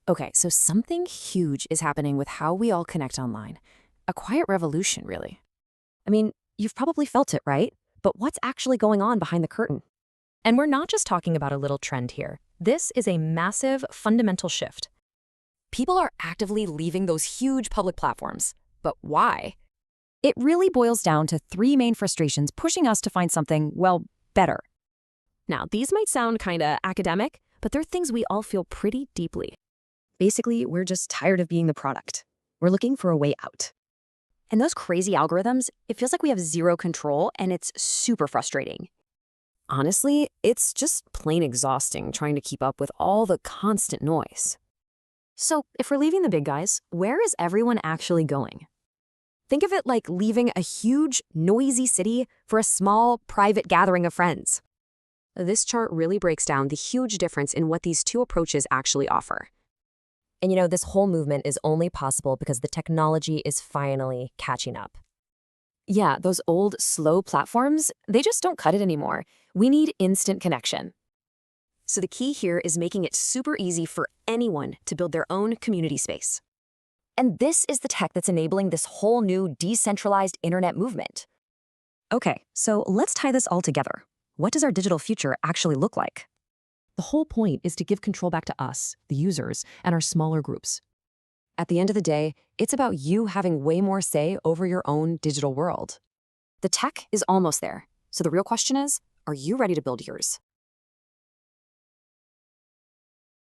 Okay, so something huge is happening with how we all connect online. A quiet revolution, really. I mean, you've probably felt it, right? But what's actually going on behind the curtain? And we're not just talking about a little trend here. This is a massive, fundamental shift. People are actively leaving those huge public platforms. But why? It really boils down to three main frustrations pushing us to find something, well, better. Now, these might sound kinda academic, but they're things we all feel pretty deeply. Basically, we're just tired of being the product. We're looking for a way out. And those crazy algorithms, it feels like we have zero control, and it's super frustrating. Honestly, it's just plain exhausting trying to keep up with all the constant noise. So, if we're leaving the big guys, where is everyone actually going? Think of it like leaving a huge, noisy city for a small, private gathering of friends. This chart really breaks down the huge difference in what these two approaches actually offer. And this whole movement is only possible because the technology is finally catching up. Yeah, those old, slow platforms, they just don't cut it anymore. We need instant connection. So the key here is making it super easy for anyone to build their own community space. And this is the tech that's enabling this whole new decentralized internet movement. Okay, so let's tie this all together. What does our digital future actually look like? The whole point is to give control back to us, the users, and our smaller groups. At the end of the day, it's about you having way more say over your own digital world. The tech is almost there. So the real question is, are you ready to build yours?